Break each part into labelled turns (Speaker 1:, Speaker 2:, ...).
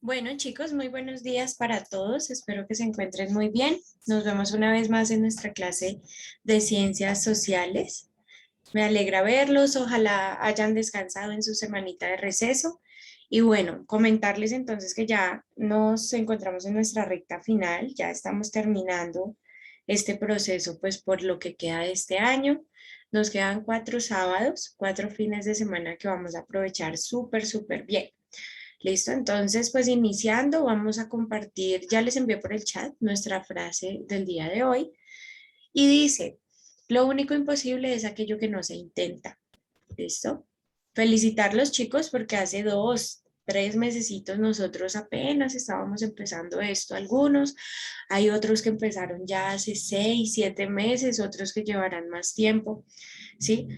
Speaker 1: Bueno, chicos, muy buenos días para todos. Espero que se encuentren muy bien. Nos vemos una vez más en nuestra clase de ciencias sociales. Me alegra verlos. Ojalá hayan descansado en su semanita de receso. Y bueno, comentarles entonces que ya nos encontramos en nuestra recta final. Ya estamos terminando este proceso, pues por lo que queda de este año. Nos quedan 4 sábados, 4 fines de semana que vamos a aprovechar súper bien. Listo, entonces pues iniciando vamos a compartir, ya les envié por el chat nuestra frase del día de hoy y dice, lo único imposible es aquello que no se intenta. ¿Listo? Felicitar los chicos porque hace 2, 3 mesecitos nosotros apenas estábamos empezando esto, algunos, hay otros que empezaron ya hace 6, 7 meses, otros que llevarán más tiempo, ¿sí?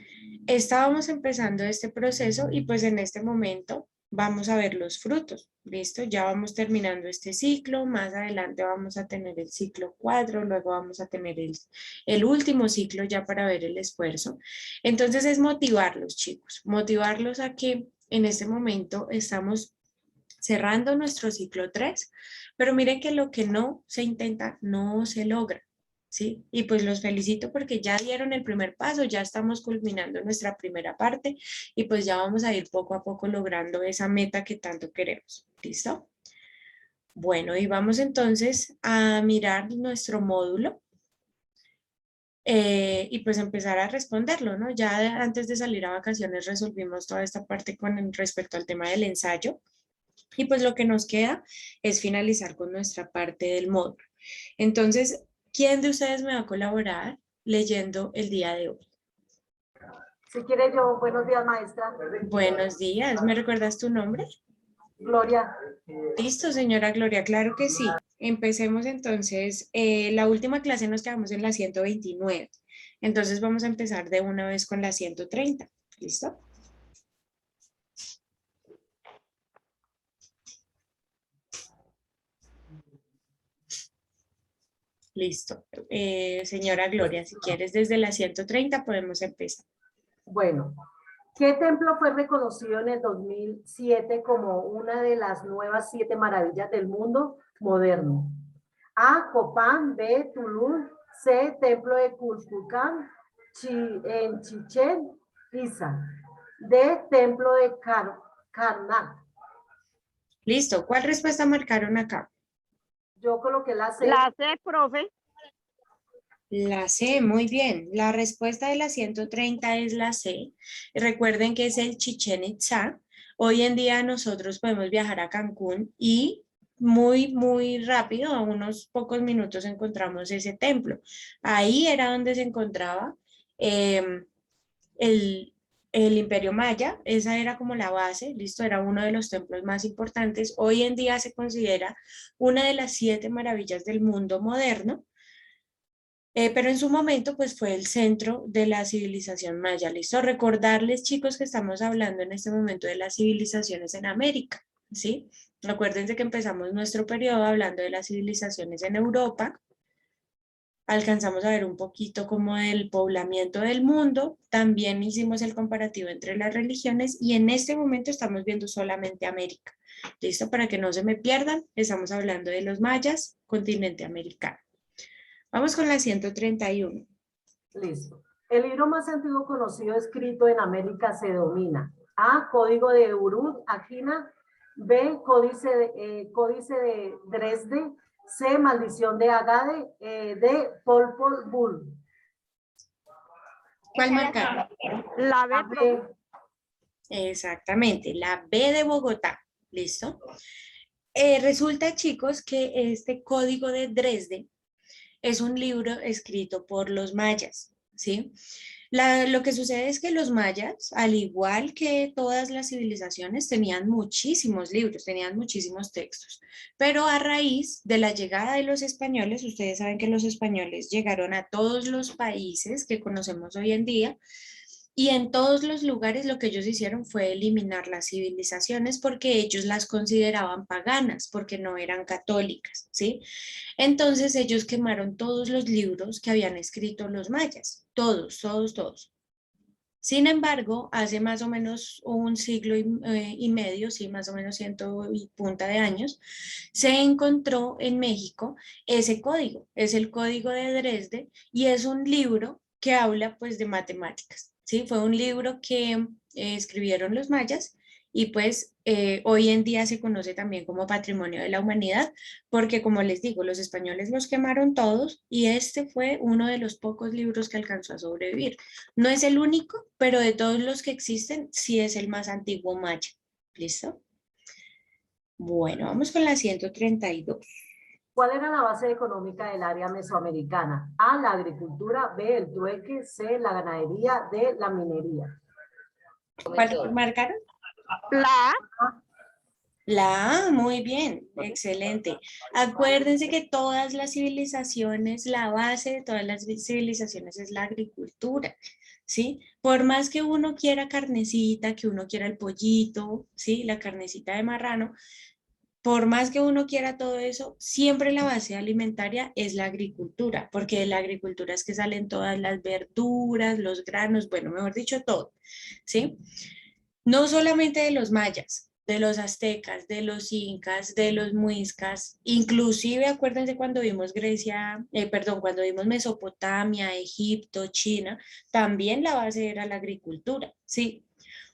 Speaker 1: Estábamos empezando este proceso y pues en este momento vamos a ver los frutos, ¿listo? Ya vamos terminando este ciclo, más adelante vamos a tener el ciclo 4, luego vamos a tener el último ciclo ya para ver el esfuerzo. Entonces es motivarlos, chicos, motivarlos a que en este momento estamos cerrando nuestro ciclo 3, pero miren que lo que no se intenta no se logra. ¿Sí? Y pues los felicito porque ya dieron el primer paso, ya estamos culminando nuestra primera parte y pues ya vamos a ir poco a poco logrando esa meta que tanto queremos. ¿Listo? Bueno, y vamos entonces a mirar nuestro módulo y pues empezar a responderlo, ¿no? Ya antes de salir a vacaciones resolvimos toda esta parte con respecto al tema del ensayo y pues lo que nos queda es finalizar con nuestra parte del módulo. Entonces, ¿quién de ustedes me va a colaborar leyendo el día de hoy?
Speaker 2: Si quiere yo, buenos días, maestra.
Speaker 1: Buenos días, ¿me recuerdas tu nombre?
Speaker 2: Gloria.
Speaker 1: Listo, señora Gloria, claro que sí. Empecemos entonces. La última clase nos quedamos en la 129. Entonces vamos a empezar de una vez con la 130. ¿Listo? Listo. Señora Gloria, si quieres desde la 130 podemos empezar.
Speaker 2: Bueno, ¿qué templo fue reconocido en el 2007 como una de las nuevas 7 maravillas del mundo moderno? A, Copán; B, Tulum; C, Templo de Kukulcán en Chichén Itzá; D, Templo de Karnak.
Speaker 1: Listo. ¿Cuál respuesta marcaron acá?
Speaker 2: Yo coloqué la C.
Speaker 3: La C, profe.
Speaker 1: La C, muy bien. La respuesta de la 130 es la C. Recuerden que es el Chichén Itzá. Hoy en día nosotros podemos viajar a Cancún y muy rápido, a unos pocos minutos encontramos ese templo. Ahí era donde se encontraba eh, el, el Imperio Maya. Esa era como la base, listo, era uno de los templos más importantes. Hoy en día se considera una de las 7 maravillas del mundo moderno. Pero en su momento, pues fue el centro de la civilización maya. Listo, recordarles, chicos, que estamos hablando en este momento de las civilizaciones en América, ¿sí? Acuérdense que empezamos nuestro periodo hablando de las civilizaciones en Europa. Alcanzamos a ver un poquito como del poblamiento del mundo. También hicimos el comparativo entre las religiones y en este momento estamos viendo solamente América. ¿Listo? Para que no se me pierdan, estamos hablando de los mayas, continente americano. Vamos con la 131.
Speaker 2: Listo. El libro más antiguo conocido escrito en América se denomina A, Código de Uruk Agina; B, Códice de Dresde; C, Maldición de Agade; D, Popol Vuh.
Speaker 1: ¿Cuál marcaron?
Speaker 3: La B, profe.
Speaker 1: Exactamente, la B de Bogotá. ¿Listo? Resulta, chicos, que este código de Dresde es un libro escrito por los mayas, ¿sí? Lo que sucede es que los mayas, al igual que todas las civilizaciones, tenían muchísimos libros, tenían muchísimos textos, pero a raíz de la llegada de los españoles, ustedes saben que los españoles llegaron a todos los países que conocemos hoy en día, y en todos los lugares lo que ellos hicieron fue eliminar las civilizaciones porque ellos las consideraban paganas, porque no eran católicas, ¿sí? Entonces ellos quemaron todos los libros que habían escrito los mayas, todos. Sin embargo, hace más o menos un siglo y medio, sí, más o menos 100 y punta de años, se encontró en México ese código, es el Código de Dresde y es un libro que habla pues de matemáticas, ¿sí? Fue un libro que escribieron los mayas y pues hoy en día se conoce también como Patrimonio de la Humanidad, porque como les digo, los españoles los quemaron todos y este fue uno de los pocos libros que alcanzó a sobrevivir. No es el único, pero de todos los que existen, sí es el más antiguo maya. ¿Listo? Bueno, vamos con la 132.
Speaker 2: ¿Cuál era la base económica del área mesoamericana? A, la agricultura, B, el trueque, C, la ganadería, D, la minería.
Speaker 1: ¿Cuál marcaron?
Speaker 3: La A.
Speaker 1: La A, muy bien, excelente. Acuérdense que todas las civilizaciones, la base de todas las civilizaciones es la agricultura, ¿sí? Por más que uno quiera carnecita, que uno quiera el pollito, ¿sí? La carnecita de marrano, por más que uno quiera todo eso, siempre la base alimentaria es la agricultura, porque de la agricultura es que salen todas las verduras, los granos, bueno, mejor dicho, todo, ¿sí? No solamente de los mayas, de los aztecas, de los incas, de los muiscas, inclusive acuérdense cuando vimos Grecia, perdón, cuando vimos Mesopotamia, Egipto, China, también la base era la agricultura, ¿sí?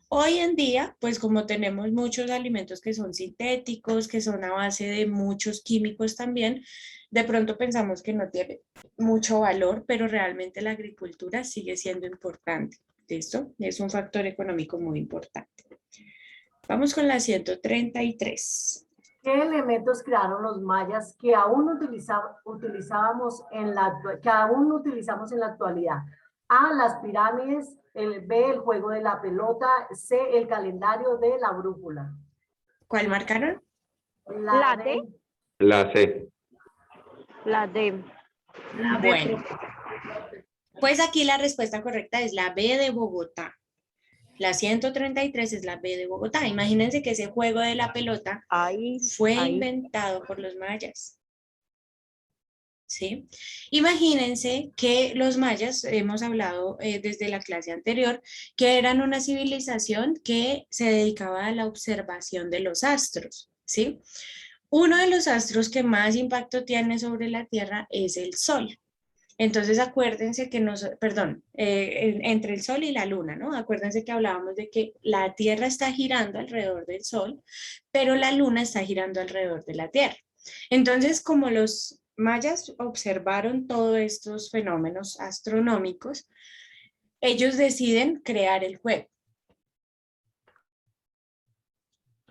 Speaker 1: Hoy en día, pues como tenemos muchos alimentos que son sintéticos, que son a base de muchos químicos también, de pronto pensamos que no tiene mucho valor, pero realmente la agricultura sigue siendo importante. ¿Listo? Es un factor económico muy importante. Vamos con la 133.
Speaker 2: ¿Qué elementos crearon los mayas que aún utilizamos en la actualidad? A, las pirámides, el B, el juego de la pelota, C, el calendario, D, la brújula.
Speaker 1: ¿Cuál marcaron?
Speaker 3: La D.
Speaker 4: La C.
Speaker 3: La D.
Speaker 1: Bueno, pues aquí la respuesta correcta es la B de Bogotá. La 133 es la B de Bogotá. Imagínense que ese juego de la pelota fue inventado por los mayas. ¿Sí? Imagínense que los mayas, hemos hablado desde la clase anterior, que eran una civilización que se dedicaba a la observación de los astros, ¿sí? Uno de los astros que más impacto tiene sobre la Tierra es el Sol. Entonces acuérdense que entre el Sol y la Luna, ¿no? Acuérdense que hablábamos de que la Tierra está girando alrededor del Sol, pero la Luna está girando alrededor de la Tierra. Entonces, como los mayas observaron todos estos fenómenos astronómicos, ellos deciden crear el juego.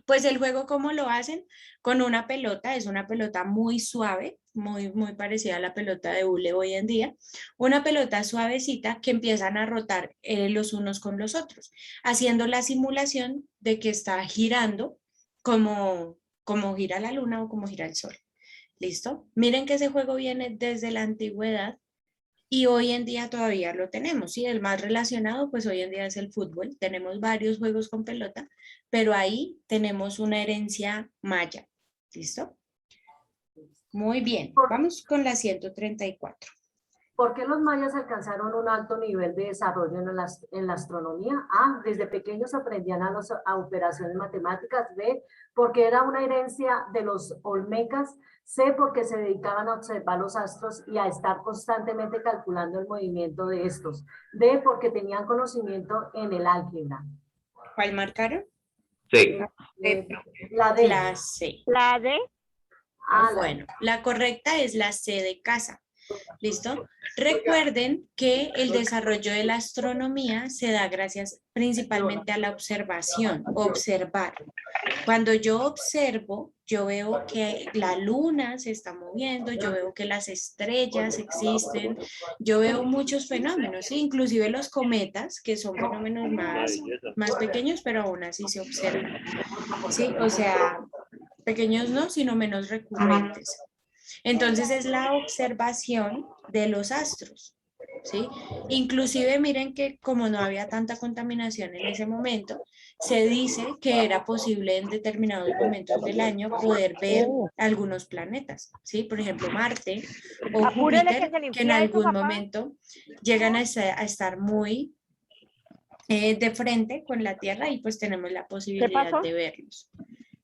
Speaker 1: Pues el juego, ¿cómo lo hacen? Con una pelota, es una pelota muy suave, muy parecida a la pelota de hule hoy en día, una pelota suavecita que empiezan a rotar los unos con los otros, haciendo la simulación de que está girando como gira la luna o como gira el sol. ¿Listo? Miren que ese juego viene desde la antigüedad y hoy en día todavía lo tenemos, ¿sí? El más relacionado, pues hoy en día es el fútbol. Tenemos varios juegos con pelota, pero ahí tenemos una herencia maya. ¿Listo? Muy bien, vamos con la 134.
Speaker 2: ¿Por qué los mayas alcanzaron un alto nivel de desarrollo en la astronomía? A, desde pequeños aprendían a operaciones matemáticas. B, porque era una herencia de los olmecas. C, porque se dedicaban a observar los astros y a estar constantemente calculando el movimiento de estos. D, porque tenían conocimiento en el álgebra.
Speaker 1: ¿Cuál marcaron?
Speaker 4: Sí.
Speaker 2: La D.
Speaker 1: La C.
Speaker 3: La D.
Speaker 1: Bueno, la correcta es la C de casa. ¿Listo? Recuerden que el desarrollo de la astronomía se da gracias principalmente a la observación, observar. Cuando yo observo, yo veo que la luna se está moviendo, yo veo que las estrellas existen, yo veo muchos fenómenos, ¿sí? Inclusive los cometas, que son fenómenos más pequeños, pero aún así se observan, ¿sí? O sea, pequeños no, sino menos recurrentes. Entonces es la observación de los astros, ¿sí? Inclusive miren que como no había tanta contaminación en ese momento, se dice que era posible en determinados momentos del año poder ver algunos planetas, ¿sí? Por ejemplo, Marte o
Speaker 3: Apúrele
Speaker 1: Júpiter,
Speaker 3: que se le
Speaker 1: que en
Speaker 3: enfría eso,
Speaker 1: algún
Speaker 3: papá.
Speaker 1: momento llegan a estar muy de frente con la Tierra y pues tenemos la posibilidad
Speaker 3: pasó?
Speaker 1: de verlos.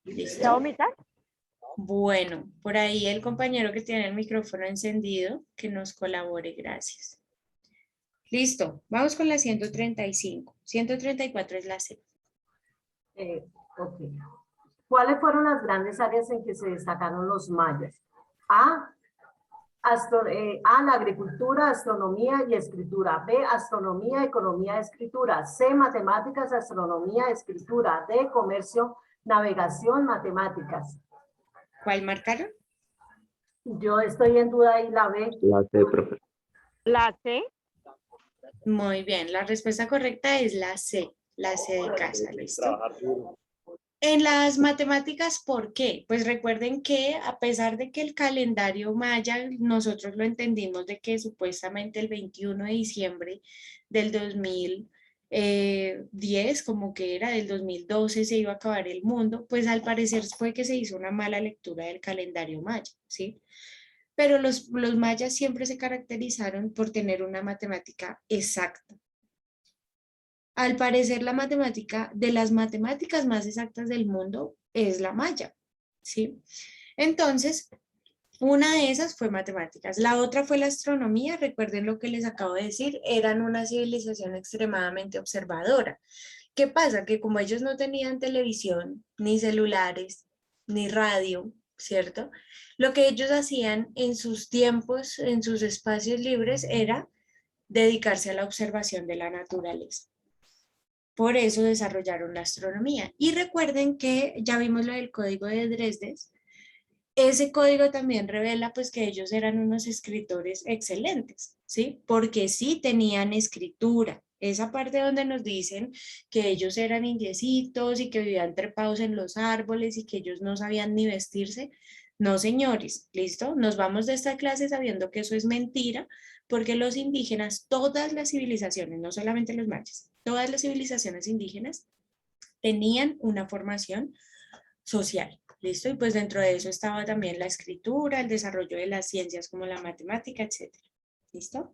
Speaker 3: ¿Ya
Speaker 1: ¿Listo?
Speaker 3: vomitar?
Speaker 1: Bueno, por ahí el compañero que tiene el micrófono encendido, que nos colabore, gracias. Listo, vamos con la 135. 134 es la C.
Speaker 2: Ok. ¿Cuáles fueron las grandes áreas en que se destacaron los mayas? A, la agricultura, astronomía y escritura. B, astronomía, economía, escritura. C, matemáticas, astronomía, escritura. D, comercio, navegación, matemáticas.
Speaker 1: ¿Cuál marcaron?
Speaker 2: Yo estoy en duda y la B.
Speaker 4: La C, profe.
Speaker 3: La C.
Speaker 1: Muy bien, la respuesta correcta es la C de casa, ¿listo? En las matemáticas, ¿por qué? Pues recuerden que a pesar de que el calendario maya, nosotros lo entendimos de que supuestamente el 21 de diciembre del 2010, como que era del 2012, se iba a acabar el mundo, pues al parecer fue que se hizo una mala lectura del calendario maya, ¿sí? Pero los mayas siempre se caracterizaron por tener una matemática exacta. Al parecer, la matemática de las matemáticas más exactas del mundo es la maya, ¿sí? Entonces, una de esas fue matemáticas. La otra fue la astronomía. Recuerden lo que les acabo de decir, eran una civilización extremadamente observadora. ¿Qué pasa? Que como ellos no tenían televisión, ni celulares, ni radio, ¿cierto? Lo que ellos hacían en sus tiempos, en sus espacios libres, era dedicarse a la observación de la naturaleza. Por eso desarrollaron la astronomía. Y recuerden que ya vimos lo del código de Dresde. Ese código también revela pues que ellos eran unos escritores excelentes, ¿sí? Porque sí tenían escritura. Esa parte donde nos dicen que ellos eran indiecitos y que vivían trepados en los árboles y que ellos no sabían ni vestirse. No, señores, ¿listo? Nos vamos de esta clase sabiendo que eso es mentira, porque los indígenas, todas las civilizaciones, no solamente los mayas, todas las civilizaciones indígenas tenían una formación social, ¿listo? Y pues dentro de eso estaba también la escritura, el desarrollo de las ciencias como la matemática, etcétera. ¿Listo?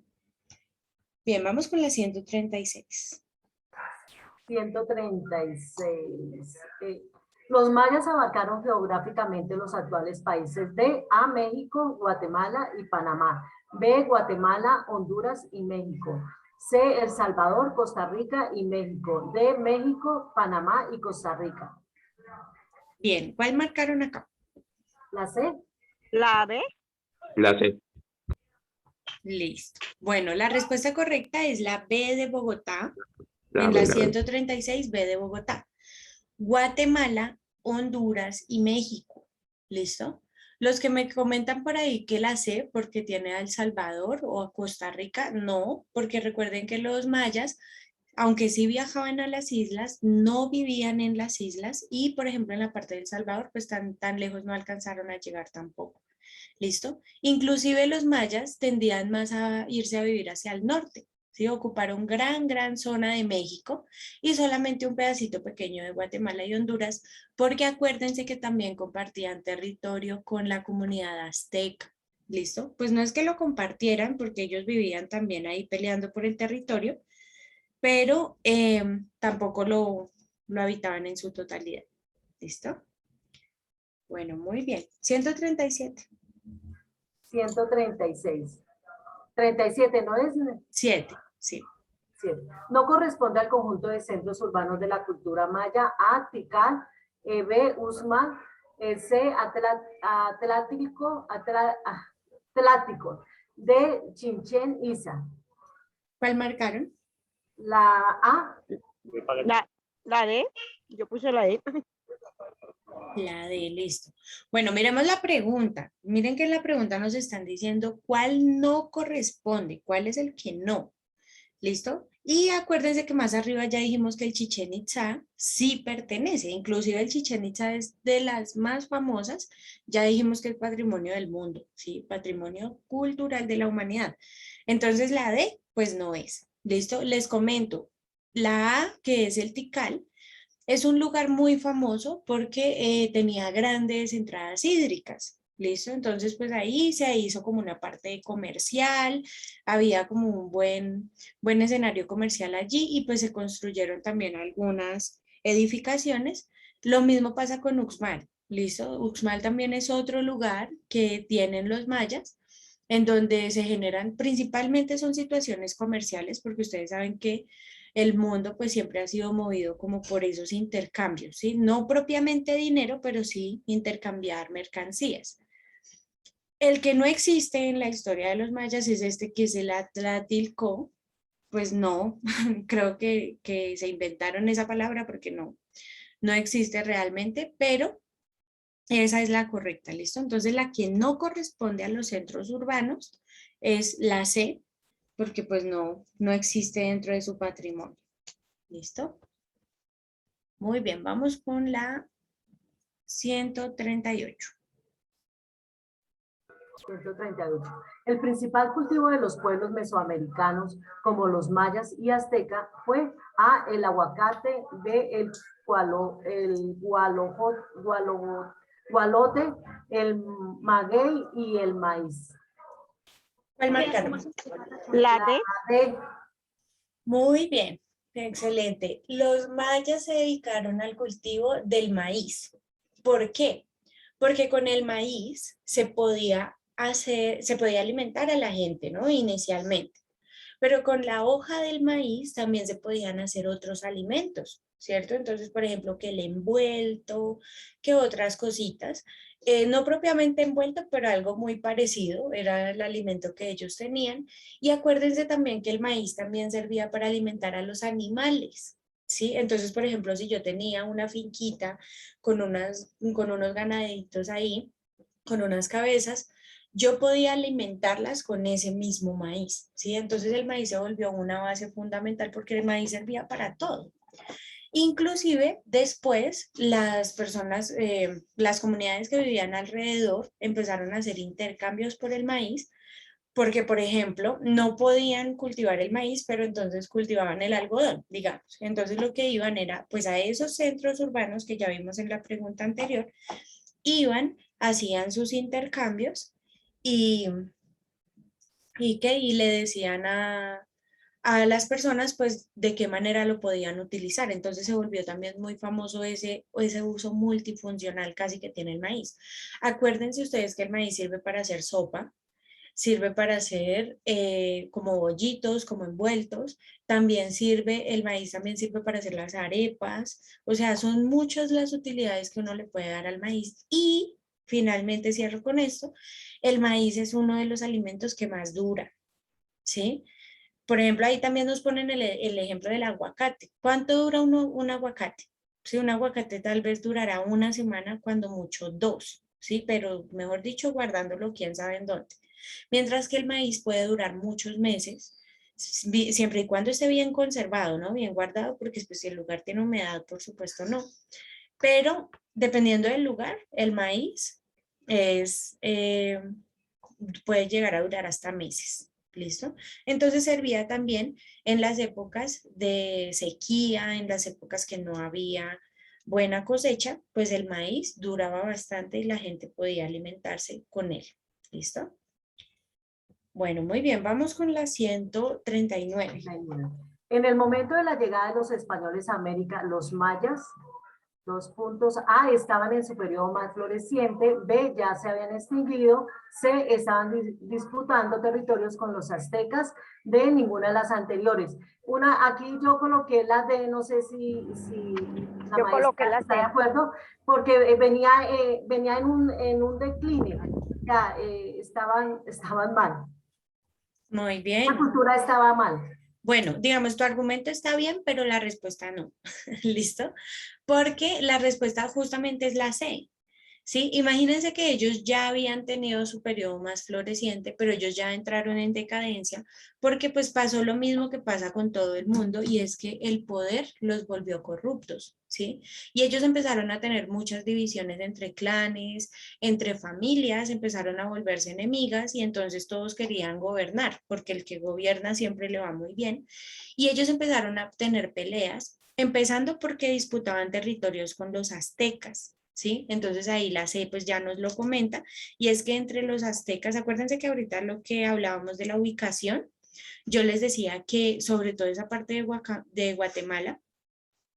Speaker 1: Bien, vamos con la 136.
Speaker 2: 136. Los mayas abarcaron geográficamente los actuales países de A, México, Guatemala y Panamá. B, Guatemala, Honduras y México. C, El Salvador, Costa Rica y México. D, México, Panamá y Costa Rica.
Speaker 1: Bien, ¿cuál marcaron acá?
Speaker 2: La C.
Speaker 3: La B.
Speaker 4: La C.
Speaker 1: Listo. Bueno, la respuesta correcta es la B de Bogotá,
Speaker 4: La
Speaker 1: en
Speaker 4: B,
Speaker 1: la
Speaker 4: la B.
Speaker 1: 136 B de Bogotá. Guatemala, Honduras y México. ¿Listo? Los que me comentan por ahí que la C porque tiene a El Salvador o a Costa Rica, no, porque recuerden que los mayas, aunque sí viajaban a las islas, no vivían en las islas y, por ejemplo, en la parte de El Salvador, pues tan lejos no alcanzaron a llegar tampoco. ¿Listo? Inclusive los mayas tendían más a irse a vivir hacia el norte, ¿sí? Ocuparon gran zona de México y solamente un pedacito pequeño de Guatemala y Honduras, porque acuérdense que también compartían territorio con la comunidad azteca. ¿Listo? Pues no es que lo compartieran porque ellos vivían también ahí peleando por el territorio, pero tampoco lo habitaban en su totalidad. ¿Listo? Bueno, muy bien. 137.
Speaker 2: 136. 37, ¿no es?
Speaker 1: 7, sí.
Speaker 2: 7. No corresponde al conjunto de centros urbanos de la cultura maya. A, Tikal. B, Usman. C, Atlático. D, Chinchen Isa.
Speaker 1: ¿Cuál marcaron?
Speaker 2: La A.
Speaker 3: La D. Yo puse la D.
Speaker 1: La D, listo. Bueno, miremos la pregunta. Miren que en la pregunta nos están diciendo cuál no corresponde, cuál es el que no. ¿Listo? Y acuérdense que más arriba ya dijimos que el Chichén Itzá sí pertenece, inclusive el Chichén Itzá es de las más famosas, ya dijimos que es patrimonio del mundo, ¿sí? Patrimonio cultural de la humanidad. Entonces la D, pues no es. ¿Listo? Les comento. La A, que es el Tikal, es un lugar muy famoso porque tenía grandes entradas hídricas, ¿listo? Entonces, pues ahí se hizo como una parte comercial, había como un buen escenario comercial allí y pues se construyeron también algunas edificaciones. Lo mismo pasa con Uxmal, ¿listo? Uxmal también es otro lugar que tienen los mayas, en donde se generan, principalmente son situaciones comerciales, porque ustedes saben que el mundo pues siempre ha sido movido como por esos intercambios, ¿sí? No propiamente dinero, pero sí intercambiar mercancías. El que no existe en la historia de los mayas es este que es el Atlatilco, pues no, creo que se inventaron esa palabra porque no existe realmente, pero esa es la correcta, ¿listo? Entonces la que no corresponde a los centros urbanos es la C, porque pues no existe dentro de su patrimonio, ¿listo? Muy bien, vamos con la 138.
Speaker 2: 138. El principal cultivo de los pueblos mesoamericanos, como los mayas y azteca, fue A, el aguacate, B, gualote, el maguey y el maíz.
Speaker 1: ¿Cuál marcaron?
Speaker 3: La D.
Speaker 2: D,
Speaker 1: Muy bien, excelente. Los mayas se dedicaron al cultivo del maíz. ¿Por qué? Porque con el maíz se podía alimentar a la gente, ¿no? Inicialmente. Pero con la hoja del maíz también se podían hacer otros alimentos, ¿cierto? Entonces, por ejemplo, que el envuelto, que otras cositas, no propiamente envuelto, pero algo muy parecido, era el alimento que ellos tenían. Y acuérdense también que el maíz también servía para alimentar a los animales. ¿Sí? Entonces, por ejemplo, si yo tenía una finquita con unos ganaditos ahí, con unas cabezas, yo podía alimentarlas con ese mismo maíz, ¿sí? Entonces el maíz se volvió una base fundamental porque el maíz servía para todo. Inclusive después las personas, las comunidades que vivían alrededor empezaron a hacer intercambios por el maíz porque, por ejemplo, no podían cultivar el maíz, pero entonces cultivaban el algodón, digamos. Entonces lo que iban era, pues a esos centros urbanos que ya vimos en la pregunta anterior, iban, hacían sus intercambios y, y le decían a las personas pues de qué manera lo podían utilizar. Entonces se volvió también muy famoso ese uso multifuncional casi que tiene el maíz. Acuérdense ustedes que el maíz sirve para hacer sopa, sirve para hacer como bollitos, como envueltos, también sirve, el maíz también sirve para hacer las arepas, o sea, son muchas las utilidades que uno le puede dar al maíz y finalmente cierro con esto, el maíz es uno de los alimentos que más dura, ¿sí? Por ejemplo, ahí también nos ponen el ejemplo del aguacate. ¿Cuánto dura un aguacate? Sí, un aguacate tal vez durará una semana, cuando mucho dos, ¿sí? Pero mejor dicho, guardándolo quién sabe en dónde. Mientras que el maíz puede durar muchos meses, siempre y cuando esté bien conservado, ¿no? Bien guardado, porque pues, si el lugar tiene humedad, por supuesto no. Pero dependiendo del lugar, el maíz es, puede llegar a durar hasta meses. ¿Listo? Entonces servía también en las épocas de sequía, en las épocas que no había buena cosecha, pues el maíz duraba bastante y la gente podía alimentarse con él. ¿Listo? Bueno, muy bien, vamos con la 139.
Speaker 2: En el momento de la llegada de los españoles a América, los mayas, dos puntos, A, estaban en su periodo más floreciente, B, ya se habían extinguido, C, estaban disputando territorios con los aztecas, D, ninguna de las anteriores. Aquí yo coloqué la D, no sé si la
Speaker 3: Yo coloqué
Speaker 2: maestra
Speaker 3: la
Speaker 2: está de
Speaker 3: C.
Speaker 2: acuerdo, porque venía en un decline, ya, estaban mal.
Speaker 1: Muy
Speaker 2: La
Speaker 1: bien.
Speaker 2: cultura estaba mal.
Speaker 1: Bueno, digamos, tu argumento está bien, pero la respuesta no. ¿Listo? Porque la respuesta justamente es la C. ¿Sí? Imagínense que ellos ya habían tenido su periodo más floreciente, pero ellos ya entraron en decadencia porque pues pasó lo mismo que pasa con todo el mundo y es que el poder los volvió corruptos, ¿sí? Y ellos empezaron a tener muchas divisiones entre clanes, entre familias, empezaron a volverse enemigas y entonces todos querían gobernar porque el que gobierna siempre le va muy bien y ellos empezaron a tener peleas, empezando porque disputaban territorios con los aztecas. ¿sí? Entonces ahí la C pues ya nos lo comenta, y es que entre los aztecas, acuérdense que ahorita lo que hablábamos de la ubicación, yo les decía que sobre todo esa parte de Guatemala,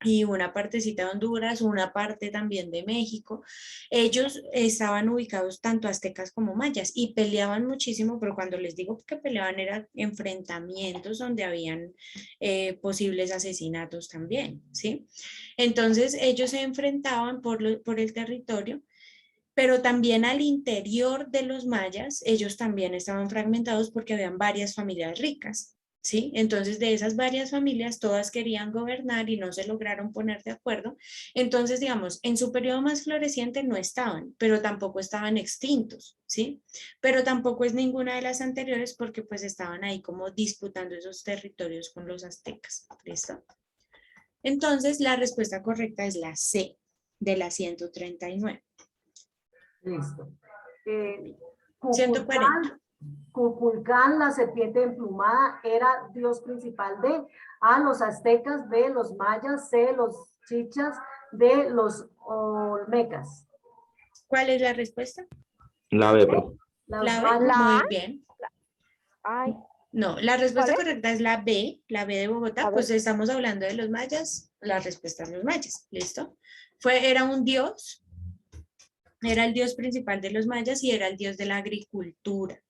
Speaker 1: y una partecita de Honduras, una parte también de México. Ellos estaban ubicados tanto aztecas como mayas y peleaban muchísimo, pero cuando les digo que peleaban eran enfrentamientos donde habían posibles asesinatos también, ¿sí? Entonces ellos se enfrentaban por el territorio, pero también al interior de los mayas, ellos también estaban fragmentados porque habían varias familias ricas, ¿sí? Entonces, de esas varias familias, todas querían gobernar y no se lograron poner de acuerdo. Entonces, digamos, en su periodo más floreciente no estaban, pero tampoco estaban extintos, ¿sí? Pero tampoco es ninguna de las anteriores porque pues estaban ahí como disputando esos territorios con los aztecas, ¿listo? Entonces, la respuesta correcta es la C, de la 139.
Speaker 2: Listo.
Speaker 1: 140.
Speaker 2: Cuculcán, la serpiente emplumada, era dios principal de A, los aztecas, B, los mayas, C, los chichas, D, los olmecas.
Speaker 1: ¿Cuál es la respuesta?
Speaker 4: La B, profe.
Speaker 2: Los
Speaker 1: La B,
Speaker 2: mayas,
Speaker 1: muy
Speaker 3: La-
Speaker 1: bien.
Speaker 3: Ay,
Speaker 1: No, la
Speaker 3: ¿cuál
Speaker 1: respuesta
Speaker 3: es?
Speaker 1: correcta es la B de
Speaker 3: A
Speaker 1: Bogotá,
Speaker 3: ver,
Speaker 1: pues estamos hablando de los mayas, la respuesta es los mayas, ¿listo? Era un dios, era el dios principal de los mayas y era el dios de la agricultura.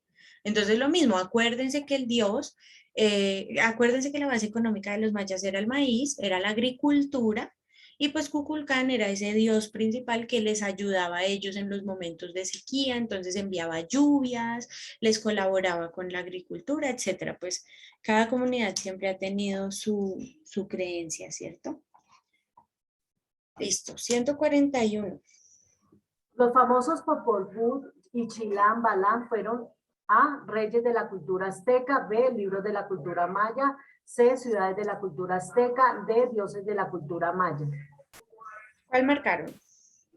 Speaker 1: Entonces lo mismo, acuérdense que el dios, acuérdense que la base económica de los mayas era el maíz, era la agricultura, y pues Kukulcán era ese dios principal que les ayudaba a ellos en los momentos de sequía, entonces enviaba lluvias, les colaboraba con la agricultura, etcétera. Pues cada comunidad siempre ha tenido su creencia, ¿cierto? Listo, 141.
Speaker 2: los famosos Popol Vuh y Chilam Balam fueron A, reyes de la cultura azteca, B, libros de la cultura maya, C, ciudades de la cultura azteca, D, dioses de la cultura maya.
Speaker 1: ¿Cuál marcaron?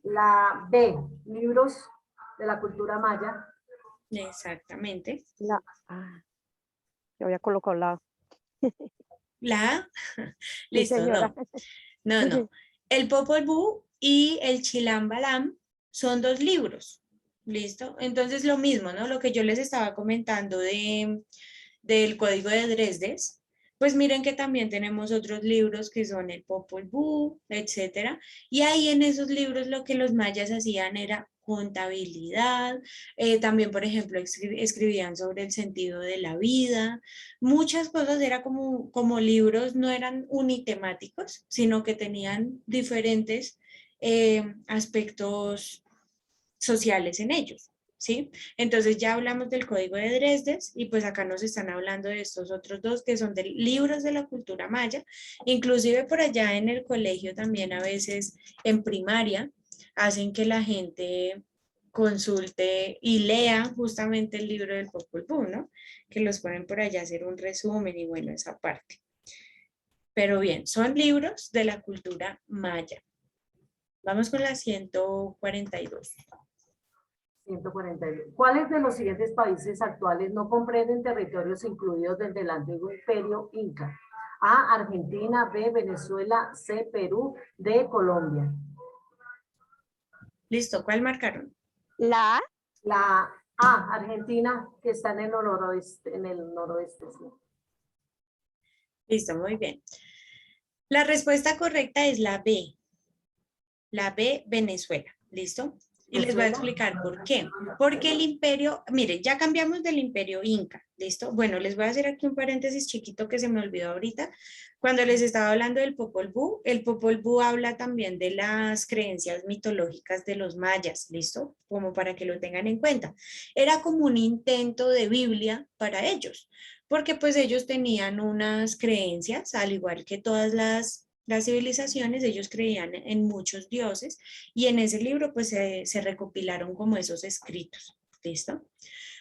Speaker 2: La B, libros de la cultura maya.
Speaker 1: Exactamente.
Speaker 3: la, ah, yo había colocado la,
Speaker 1: La A.
Speaker 3: sí,
Speaker 1: Listo,
Speaker 3: señora.
Speaker 1: no. No, no. El Popol Vuh y el Chilam Balam son dos libros. ¿Listo? Entonces lo mismo, ¿no? Lo que yo les estaba comentando del Código de Dresdes, pues miren que también tenemos otros libros que son el Popol Vuh, etcétera. Y ahí en esos libros lo que los mayas hacían era contabilidad, también, por ejemplo, escribían sobre el sentido de la vida, muchas cosas, era como libros, no eran unitemáticos, sino que tenían diferentes aspectos sociales en ellos, ¿sí? Entonces ya hablamos del Código de Dresdes y pues acá nos están hablando de estos otros dos que son de libros de la cultura maya, inclusive por allá en el colegio también a veces en primaria hacen que la gente consulte y lea justamente el libro del Popol Vuh, ¿no? Que los ponen por allá a hacer un resumen y bueno, esa parte. Pero bien, son libros de la cultura maya. Vamos con la 142.
Speaker 2: 142. ¿Cuáles de los siguientes países actuales no comprenden territorios incluidos desde el antiguo imperio inca? A, Argentina, B, Venezuela, C, Perú, D, Colombia.
Speaker 1: Listo, ¿cuál marcaron?
Speaker 3: La,
Speaker 2: La A, Argentina, que está en el noroeste, sí.
Speaker 1: Listo, muy bien. La respuesta correcta es la B, Venezuela. ¿Listo? Y les voy a
Speaker 2: Venezuela.
Speaker 1: explicar por qué. Porque el imperio, mire, ya cambiamos del imperio inca, ¿listo? Bueno, les voy a hacer aquí un paréntesis chiquito que se me olvidó ahorita. Cuando les estaba hablando del Popol Vuh, el Popol Vuh habla también de las creencias mitológicas de los mayas, ¿listo? Como para que lo tengan en cuenta. Era como un intento de Biblia para ellos, porque pues ellos tenían unas creencias, al igual que todas las civilizaciones, ellos creían en muchos dioses y en ese libro pues se recopilaron como esos escritos, ¿listo?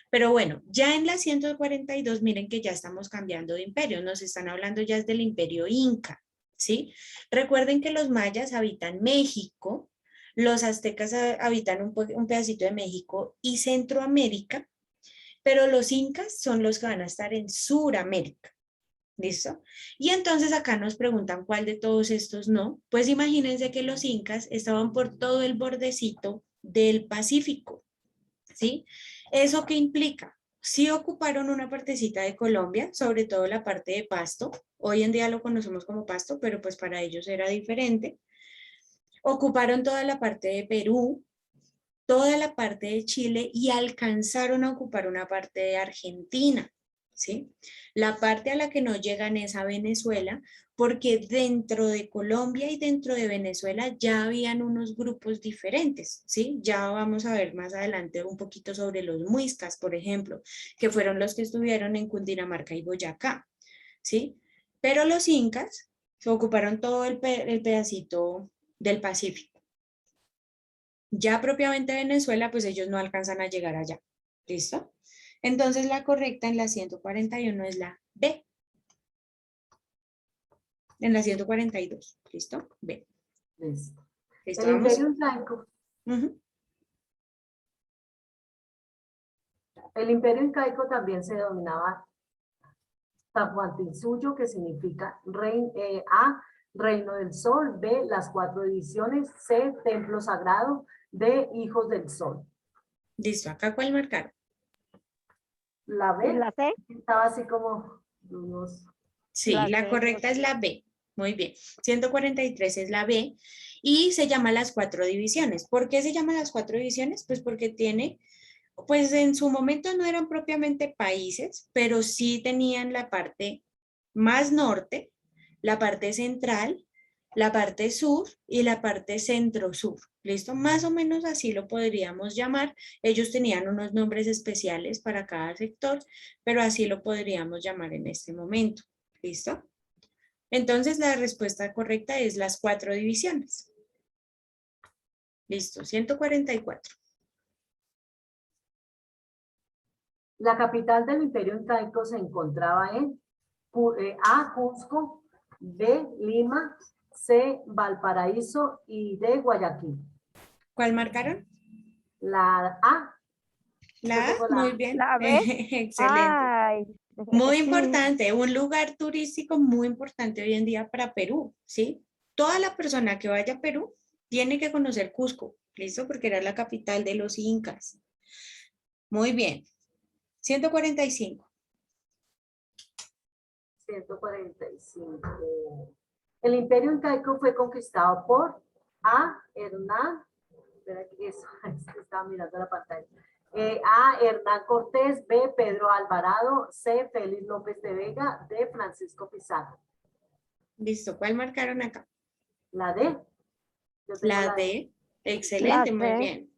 Speaker 1: Pero bueno, ya en la 142 miren que ya estamos cambiando de imperio, nos están hablando ya del imperio inca, ¿sí? Recuerden que los mayas habitan México, los aztecas habitan un pedacito de México y Centroamérica, pero los incas son los que van a estar en Suramérica. ¿Listo? Y entonces acá nos preguntan cuál de todos estos no. Pues imagínense que los incas estaban por todo el bordecito del Pacífico, ¿sí? ¿Eso qué implica? Sí ocuparon una partecita de Colombia, sobre todo la parte de Pasto. Hoy en día lo conocemos como Pasto, pero pues para ellos era diferente. Ocuparon toda la parte de Perú, toda la parte de Chile y alcanzaron a ocupar una parte de Argentina, ¿sí? La parte a la que no llegan es a Venezuela, porque dentro de Colombia y dentro de Venezuela ya habían unos grupos diferentes, ¿sí? Ya vamos a ver más adelante un poquito sobre los muiscas, por ejemplo, que fueron los que estuvieron en Cundinamarca y Boyacá, ¿sí? Pero los incas se ocuparon todo el pedacito del Pacífico. Ya propiamente Venezuela, pues ellos no alcanzan a llegar allá. ¿Listo? Entonces la correcta en la 141 es la B. En la 142. ¿Listo? B.
Speaker 2: Listo.
Speaker 1: ¿Listo?
Speaker 2: El
Speaker 1: Vamos.
Speaker 2: Imperio Incaico.
Speaker 1: Ujú.
Speaker 2: El Imperio Incaico también se denominaba Tahuantinsuyo, que significa A, Reino del Sol, B, las 4 divisiones, C, Templo Sagrado, D, Hijos del Sol.
Speaker 1: Listo. ¿Acá cuál marcaron?
Speaker 2: La
Speaker 3: ¿Y
Speaker 2: B
Speaker 3: la C?
Speaker 2: estaba así como unos...
Speaker 1: Sí, la
Speaker 3: C,
Speaker 1: correcta es la B. Muy bien. 143 es la B y se llama las 4 divisiones. ¿Por qué se llama las 4 divisiones? Pues porque tiene, pues en su momento no eran propiamente países, pero sí tenían la parte más norte, la parte central, la parte sur y la parte centro-sur. ¿Listo? Más o menos así lo podríamos llamar. Ellos tenían unos nombres especiales para cada sector, pero así lo podríamos llamar en este momento. ¿Listo? Entonces la respuesta correcta es las 4 divisiones. Listo, 144.
Speaker 2: La capital del Imperio Incaico se encontraba en A, Cusco, B, Lima, C, Valparaíso y D, Guayaquil.
Speaker 1: ¿Cuál marcaron?
Speaker 2: La A. Yo
Speaker 1: La A,
Speaker 2: tengo la
Speaker 1: muy
Speaker 2: A.
Speaker 1: bien.
Speaker 3: ¿La B?
Speaker 1: Excelente.
Speaker 3: Ay.
Speaker 1: Muy importante, un lugar turístico muy importante hoy en día para Perú, ¿sí? Toda la persona que vaya a Perú tiene que conocer Cusco, ¿listo? Porque era la capital de los incas. Muy bien. 145.
Speaker 2: 145. El Imperio Incaico fue conquistado por A, Hernán. Espera que eso, estaba mirando la pantalla. A, Hernán Cortés, B, Pedro Alvarado, C, Félix López de Vega, D, Francisco Pizarro.
Speaker 1: Listo, ¿cuál marcaron acá?
Speaker 2: La D. Yo tengo
Speaker 1: La
Speaker 2: la D.
Speaker 1: D.
Speaker 3: La
Speaker 1: Excelente, muy
Speaker 3: C.
Speaker 1: bien.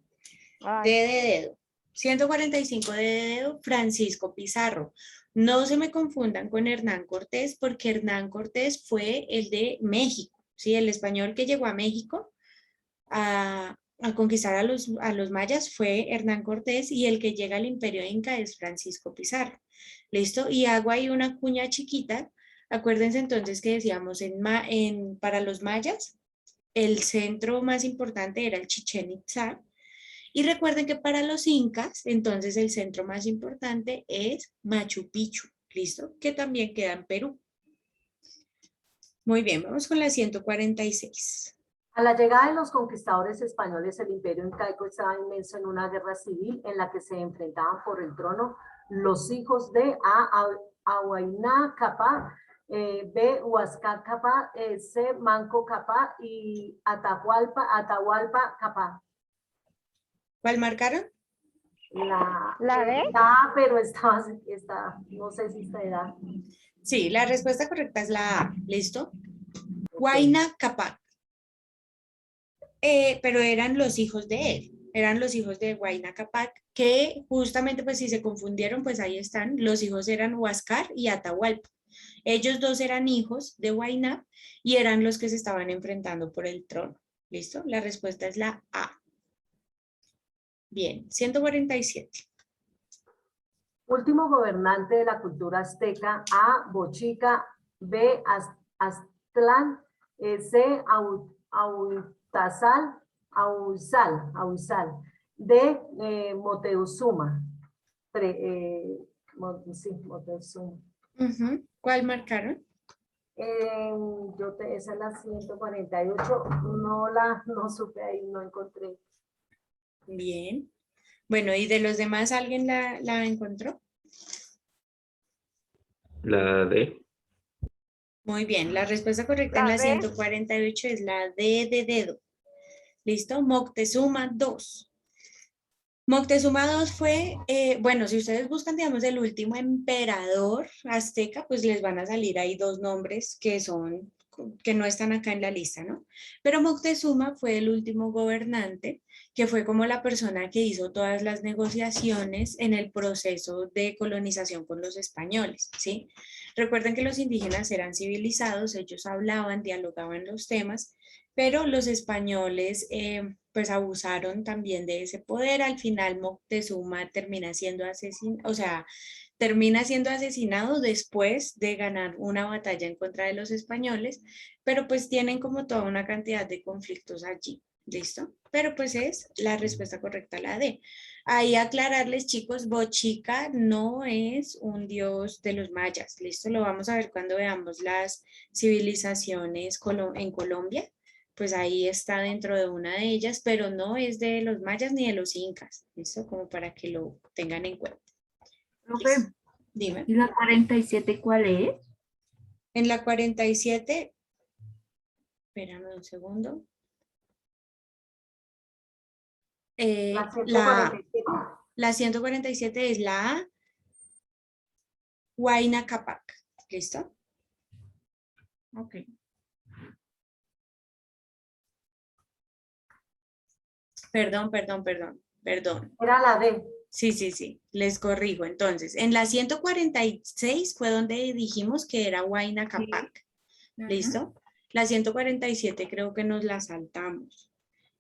Speaker 1: D
Speaker 3: Ay.
Speaker 1: de dedo. 145 de dedo, Francisco Pizarro. No se me confundan con Hernán Cortés, porque Hernán Cortés fue el de México, ¿sí? El español que llegó a México a conquistar a los mayas fue Hernán Cortés y el que llega al Imperio Inca es Francisco Pizarro. ¿Listo? Y hago ahí una cuña chiquita. Acuérdense entonces que decíamos para los mayas, el centro más importante era el Chichén Itzá. Y recuerden que para los incas, entonces el centro más importante es Machu Picchu, ¿listo? Que también queda en Perú. Muy bien, vamos con la 146.
Speaker 2: A la llegada de los conquistadores españoles, el Imperio Incaico estaba inmerso en una guerra civil en la que se enfrentaban por el trono los hijos de Ahuayna Capa, B, Huascar Capa, C, Manco Capa y Atahualpa Capa.
Speaker 1: ¿Cuál marcaron?
Speaker 3: ¿La D?
Speaker 2: La, pero está, no sé si está edad.
Speaker 1: Sí, la respuesta correcta es la A, ¿listo?
Speaker 2: Okay.
Speaker 1: Huayna Capac. Pero eran los hijos de él, eran los hijos de Huayna Capac, que justamente pues si se confundieron, pues ahí están, los hijos eran Huáscar y Atahualpa. Ellos dos eran hijos de Huayna y eran los que se estaban enfrentando por el trono. ¿Listo? La respuesta es la A. Bien, 147.
Speaker 2: Último gobernante de la cultura azteca, A, Bochica, B, Aztlán, C, Auzal, D, Moctezuma. Sí, Moctezuma.
Speaker 1: Ujú. ¿Cuál marcaron?
Speaker 2: Esa es la 148, no supe ahí, no encontré.
Speaker 1: Bien. Bueno, ¿y de los demás alguien la encontró?
Speaker 4: La D.
Speaker 1: Muy bien, la respuesta correcta en
Speaker 3: La
Speaker 1: la
Speaker 3: D.
Speaker 1: 148 es la D de dedo. ¿Listo? Moctezuma II. Moctezuma II fue, bueno, si ustedes buscan, digamos, el último emperador azteca, pues les van a salir ahí dos nombres que no están acá en la lista, ¿no? Pero Moctezuma fue el último gobernante, que fue como la persona que hizo todas las negociaciones en el proceso de colonización con los españoles, ¿sí? Recuerden que los indígenas eran civilizados, ellos hablaban, dialogaban los temas, pero los españoles pues abusaron también de ese poder. Al final Moctezuma termina siendo asesinado, o sea, termina siendo asesinado después de ganar una batalla en contra de los españoles, pero pues tienen como toda una cantidad de conflictos allí. ¿Listo? Pero pues es la respuesta correcta la D. Ahí aclararles, chicos, Bochica no es un dios de los mayas. ¿Listo? Lo vamos a ver cuando veamos las civilizaciones en Colombia, pues ahí está dentro de una de ellas, pero no es de los mayas ni de los incas, ¿listo? Como para que lo tengan en cuenta.
Speaker 5: Profe,
Speaker 1: Dime.
Speaker 5: ¿y la 47 cuál es?
Speaker 1: En la 47, espérame un segundo.
Speaker 2: La
Speaker 1: La
Speaker 2: 147.
Speaker 1: 147 es la A, Huayna Capac, ¿listo?
Speaker 5: Ok.
Speaker 1: Perdón.
Speaker 2: Era la D.
Speaker 1: Sí, les corrijo. Entonces, en la 146 fue donde dijimos que era Huayna Capac, ¿listo? La 147 creo que nos la saltamos.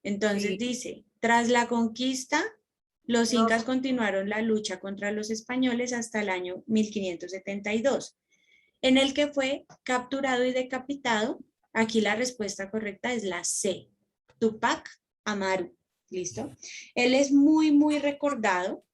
Speaker 1: Entonces
Speaker 5: Sí.
Speaker 1: dice, tras la conquista, los
Speaker 2: No,
Speaker 1: incas continuaron la lucha contra los españoles hasta el año 1572, en el que fue capturado y decapitado. Aquí la respuesta correcta es la C, Tupac Amaru. ¿Listo? Él es muy recordado.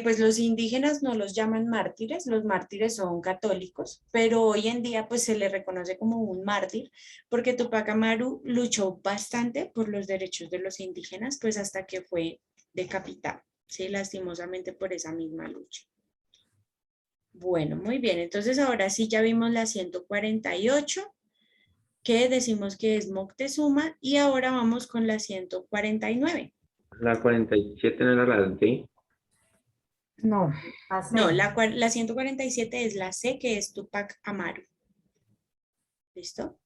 Speaker 1: Pues los indígenas no los llaman mártires, los mártires son católicos, pero hoy en día pues se le reconoce como un mártir porque Tupac Amaru luchó bastante por los derechos de los indígenas, pues hasta que fue decapitado, sí, lastimosamente por esa misma lucha. Bueno, muy bien, entonces ahora sí ya vimos la 148, que decimos que es Moctezuma, y ahora vamos con la 149.
Speaker 4: La 47 no era la D.
Speaker 5: No.
Speaker 2: la C.
Speaker 1: No, la 147 es la C, que es Tupac Amaru. ¿Listo?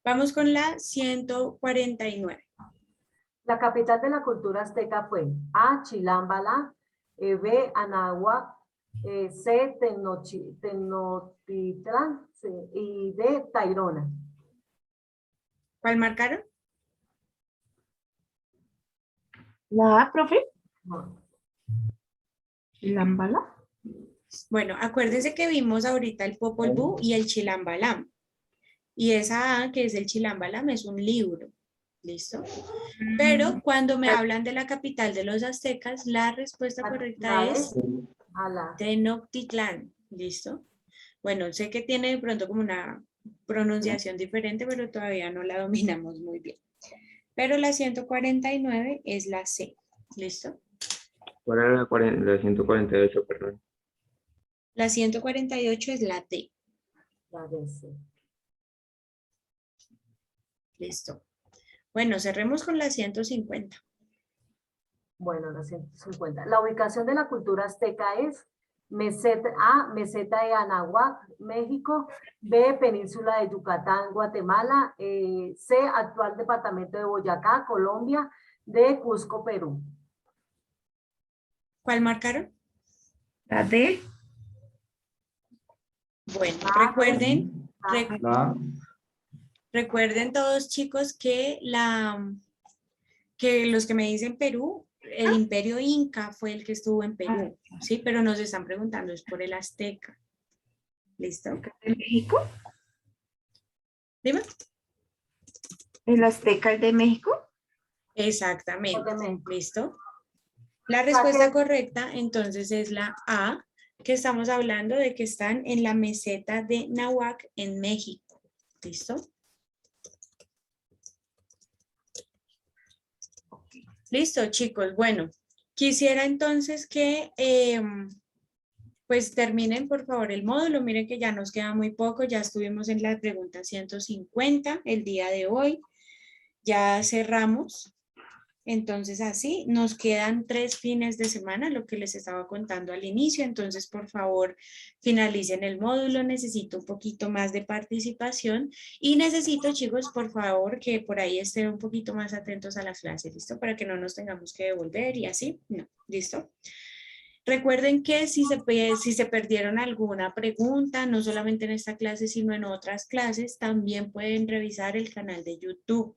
Speaker 1: Vamos con la 149.
Speaker 2: La capital de la cultura azteca fue A, Chilambala, B, Anáhuac, C, Tenochtitlan, y D, Tayrona.
Speaker 1: ¿Cuál marcaron?
Speaker 5: ¿La A, profe?
Speaker 2: No.
Speaker 5: ¿Lambala?
Speaker 1: Bueno, acuérdense que vimos ahorita el Popol Vuh y el Chilambalam. Y esa A, que es el Chilambalam, es un libro. ¿Listo? Pero cuando me hablan de la capital de los aztecas, la respuesta correcta
Speaker 2: La
Speaker 1: es
Speaker 2: D, a la.
Speaker 1: Tenochtitlán. ¿Listo? Bueno, sé que tiene de pronto como una pronunciación diferente, pero todavía no la dominamos muy bien. Pero la 149 es la C. ¿Listo?
Speaker 4: ¿Cuál era la 148, perdón?
Speaker 1: La 148 es la D.
Speaker 2: La D, sí.
Speaker 1: Listo. Bueno, cerremos con la 150.
Speaker 2: Bueno, la 150. La ubicación de la cultura azteca es A, meseta de Anahuac, México, B, península de Yucatán, Guatemala, C, actual departamento de Boyacá, Colombia, D, Cusco, Perú.
Speaker 1: ¿Cuál marcaron?
Speaker 5: ¿La D?
Speaker 1: Bueno, recuerden todos, chicos, que los que me dicen Perú, el imperio inca fue el que estuvo en Perú, ¿sí? Pero nos están preguntando, es por el azteca. ¿Listo?
Speaker 5: ¿De México?
Speaker 1: Dime.
Speaker 5: ¿El azteca es de México?
Speaker 1: Exactamente.
Speaker 2: México.
Speaker 1: ¿Listo? La respuesta correcta entonces es la A, que estamos hablando de que están en la meseta de Nahuac en México. ¿Listo? Listo, chicos. Bueno, quisiera entonces que pues terminen por favor el módulo. Miren que ya nos queda muy poco. Ya estuvimos en la pregunta 150 el día de hoy. Ya cerramos. Entonces así nos quedan 3 fines de semana, lo que les estaba contando al inicio. Entonces por favor finalicen el módulo. Necesito un poquito más de participación y necesito, chicos, por favor que por ahí estén un poquito más atentos a la clase, ¿listo? Para que no nos tengamos que devolver y así, no, ¿listo? Recuerden que si se perdieron alguna pregunta, no solamente en esta clase, sino en otras clases, también pueden revisar el canal de YouTube.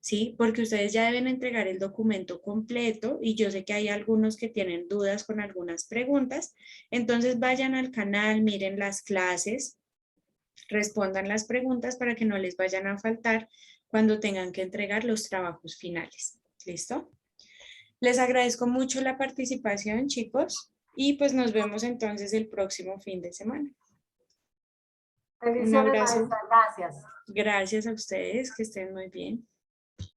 Speaker 1: ¿Sí? Porque ustedes ya deben entregar el documento completo y yo sé que hay algunos que tienen dudas con algunas preguntas. Entonces vayan al canal, miren las clases, respondan las preguntas para que no les vayan a faltar cuando tengan que entregar los trabajos finales. ¿Listo? Les agradezco mucho la participación, chicos, y pues nos vemos entonces el próximo fin de semana. Un
Speaker 2: Bendiciones,
Speaker 1: abrazo.
Speaker 2: maestra. Gracias.
Speaker 1: Gracias a ustedes, que estén muy bien.